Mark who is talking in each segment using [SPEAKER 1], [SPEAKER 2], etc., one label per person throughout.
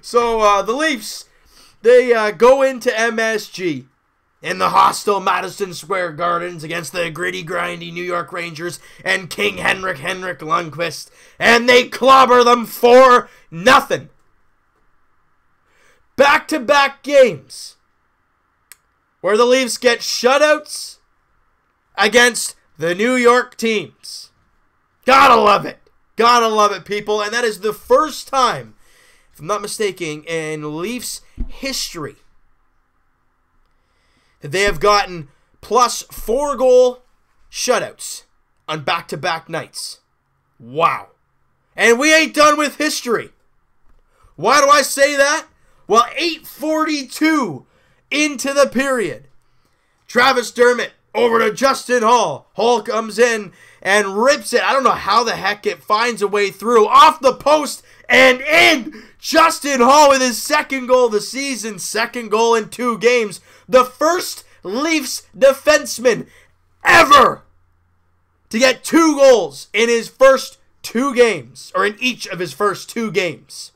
[SPEAKER 1] So the Leafs, they go into MSG in the hostile Madison Square Gardens against the gritty, grindy New York Rangers and King Henrik Lundqvist, and they clobber them 4-0. Back-to-back games where the Leafs get shutouts against the New York teams. Gotta love it. Gotta love it, people. And that is the first time, if I'm not mistaken, in Leafs history that they have gotten plus 4-goal shutouts on back-to-back nights. Wow. And we ain't done with history. Why do I say that? Well, 8:42 into the period, Travis Dermott over to Justin Hall. Hall comes in and rips it. I don't know how the heck it finds a way through. Off the post and in. Justin Hall with his second goal of the season. Second goal in 2 games. The first Leafs defenseman ever to get 2 goals in his first 2 games. Or in each of his first 2 games.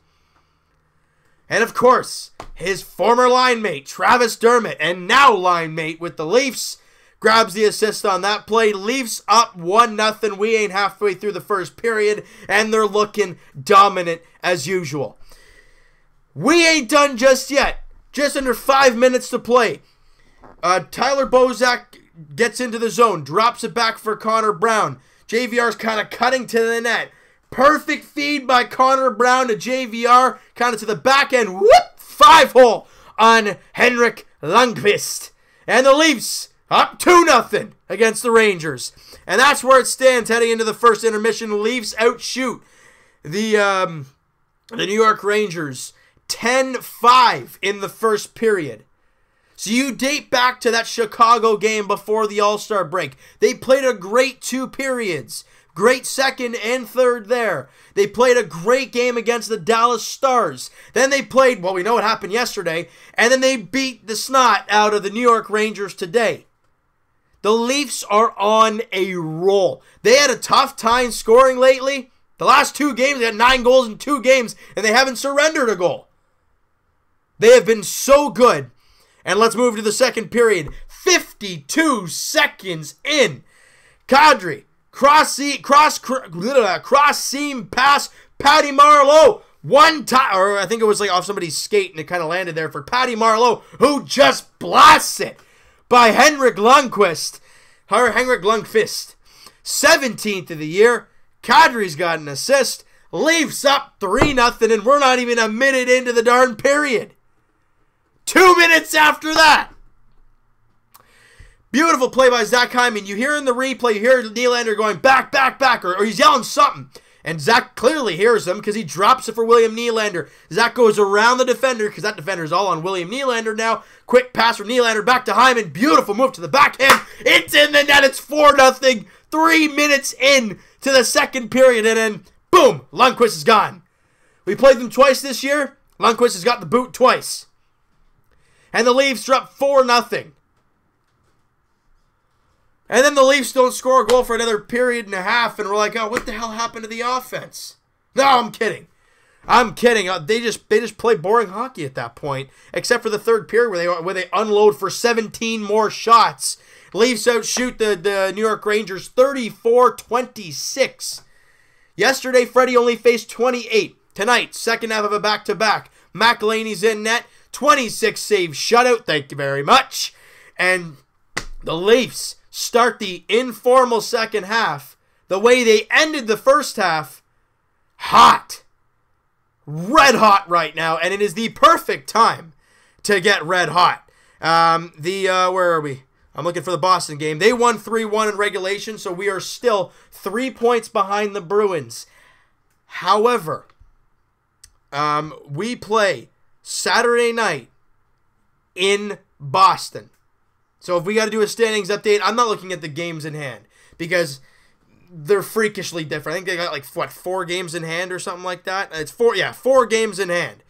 [SPEAKER 1] And of course, his former line mate, Travis Dermott, and now line mate with the Leafs, grabs the assist on that play. Leafs up 1-0. We ain't halfway through the first period, and they're looking dominant as usual. We ain't done just yet. Just under 5 minutes to play. Tyler Bozak gets into the zone, drops it back for Connor Brown. JVR's kind of cutting to the net. Perfect feed by Connor Brown to JVR, kind of to the back end. Whoop! 5-hole on Henrik Lundqvist. And the Leafs up 2-0 against the Rangers. And that's where it stands heading into the first intermission. Leafs outshoot the New York Rangers 10-5 in the first period. So you date back to that Chicago game before the All-Star break. They played a great 2 periods. Great second and third there. They played a great game against the Dallas Stars. Then they played, well, we know what happened yesterday, and then they beat the snot out of the New York Rangers today. The Leafs are on a roll. They had a tough time scoring lately. The last 2 games, they had 9 goals in 2 games, and they haven't surrendered a goal. They have been so good. And let's move to the second period. 52 seconds in. Kadri. Cross seam pass, Patty Marleau. One time, or I think it was like off somebody's skate, and it kind of landed there for Patty Marleau, who just blasts it by Henrik Lundqvist. 17th of the year. Kadri's got an assist. Leafs up 3-0, and we're not even a minute into the darn period. 2 minutes after that. Beautiful play by Zach Hyman. You hear in the replay, you hear Nylander going back, back, back, or he's yelling something. And Zach clearly hears him because he drops it for William Nylander. Zach goes around the defender because that defender is all on William Nylander now. Quick pass from Nylander back to Hyman. Beautiful move to the backhand. It's in the net. It's 4-0. 3 minutes in to the second period. And then, boom, Lundqvist is gone. We played them twice this year. Lundqvist has got the boot twice. And the Leafs drop 4-0. And then the Leafs don't score a goal for another period and a half, and we're like, oh, what the hell happened to the offense? No, I'm kidding. I'm kidding. They just play boring hockey at that point, except for the third period where they unload for 17 more shots. Leafs outshoot the New York Rangers 34-26. Yesterday, Freddie only faced 28. Tonight, second half of a back-to-back. McElhaney's in net, 26 saves shutout. Thank you very much. And the Leafs start the informal second half the way they ended the first half. Hot. Red hot right now, and it is the perfect time to get red hot. Where are we? I'm looking for the Boston game. They won 3-1 in regulation, so we are still 3 points behind the Bruins. However, we play Saturday night in Boston. So if we got to do a standings update, I'm not looking at the games in hand because they're freakishly different. I think they got like, what, 4 games in hand or something like that? It's 4 games in hand.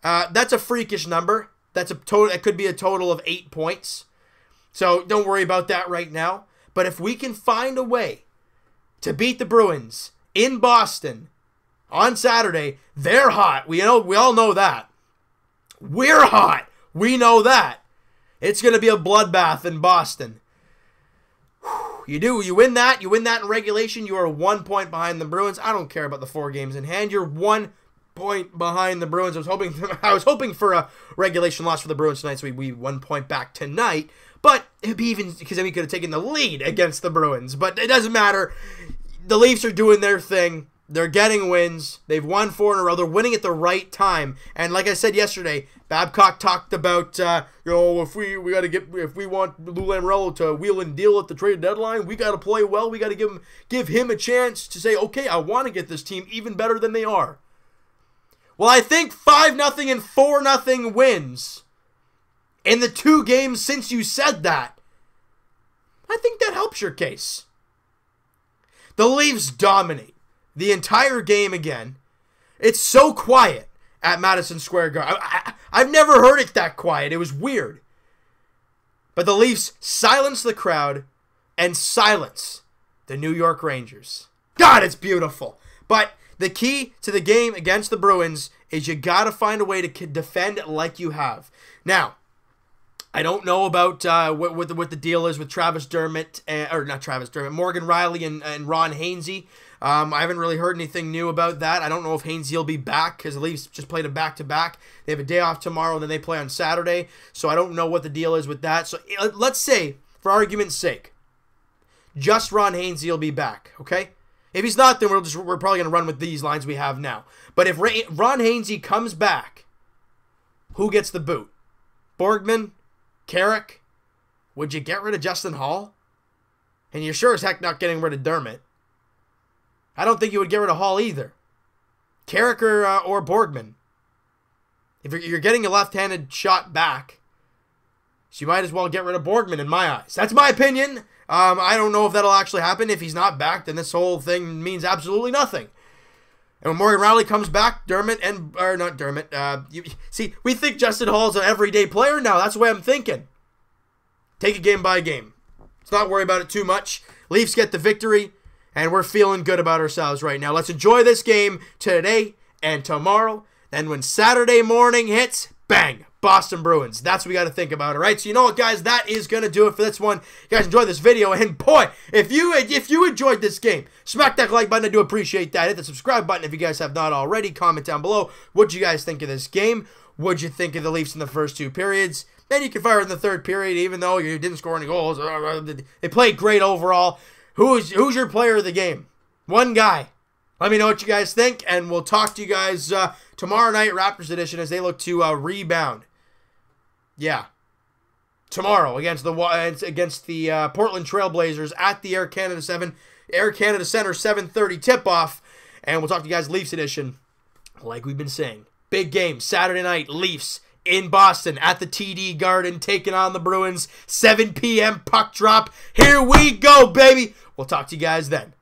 [SPEAKER 1] That's a freakish number. That's a total. It could be a total of 8 points. So don't worry about that right now. But if we can find a way to beat the Bruins in Boston on Saturday, they're hot. We all know that. We're hot. We know that. It's going to be a bloodbath in Boston. You do. You win that. You win that in regulation. You are 1 point behind the Bruins. I don't care about the 4 games in hand. You're 1 point behind the Bruins. I was hoping for a regulation loss for the Bruins tonight, so we 1 point back tonight. But it'd be even, because then we could have taken the lead against the Bruins. But it doesn't matter. The Leafs are doing their thing. They're getting wins. They've won 4 in a row. They're winning at the right time. And like I said yesterday, Babcock talked about, if we want Lou Lamoriello to wheel and deal at the trade deadline, we got to play well. We got to give him a chance to say, okay, I want to get this team even better than they are. Well, I think 5-0 and 4-0 wins in the 2 games since you said that. I think that helps your case. The Leafs dominate the entire game again. It's so quiet at Madison Square Garden. I've never heard it that quiet. It was weird. But the Leafs silence the crowd and silence the New York Rangers. God, it's beautiful. But the key to the game against the Bruins is you got to find a way to defend like you have. Now, I don't know about what the deal is with Morgan Riley and Ron Hainsey. I haven't really heard anything new about that. I don't know if Hainsey will be back because the Leafs just played a back-to-back. They have a day off tomorrow, and then they play on Saturday. So I don't know what the deal is with that. So let's say, for argument's sake, just Ron Hainsey will be back, okay? If he's not, then we're probably going to run with these lines we have now. But if Ron Hainsey comes back, who gets the boot? Borgman? Carrick? Would you get rid of Justin Hall? And you're sure as heck not getting rid of Dermott. I don't think you would get rid of Hall either. Carrick or Borgman. If you're getting a left-handed shot back, so you might as well get rid of Borgman in my eyes. That's my opinion. I don't know if that'll actually happen. If he's not back, then this whole thing means absolutely nothing. And when Morgan Riley comes back, we think Justin Hall's an everyday player now. That's the way I'm thinking. Take it game by game. Let's not worry about it too much. Leafs get the victory, and we're feeling good about ourselves right now. Let's enjoy this game today and tomorrow. Then when Saturday morning hits, bang, Boston Bruins. That's what we got to think about, all right? So you know what, guys? That is going to do it for this one. You guys enjoyed this video, and boy, if you enjoyed this game, smack that like button. I do appreciate that. Hit the subscribe button if you guys have not already. Comment down below. What'd you guys think of this game? What'd you think of the Leafs in the first 2 periods? Then you can fire in the 3rd period, even though you didn't score any goals. They played great overall. Who's your player of the game? One guy. Let me know what you guys think, and we'll talk to you guys tomorrow night, Raptors edition, as they look to rebound. Yeah, tomorrow against the Portland Trailblazers at the Air Canada Center 7:30 tip-off, and we'll talk to you guys Leafs edition, like we've been saying. Big game Saturday night, Leafs in Boston at the TD Garden, taking on the Bruins. 7 p.m. puck drop. Here we go, baby. We'll talk to you guys then.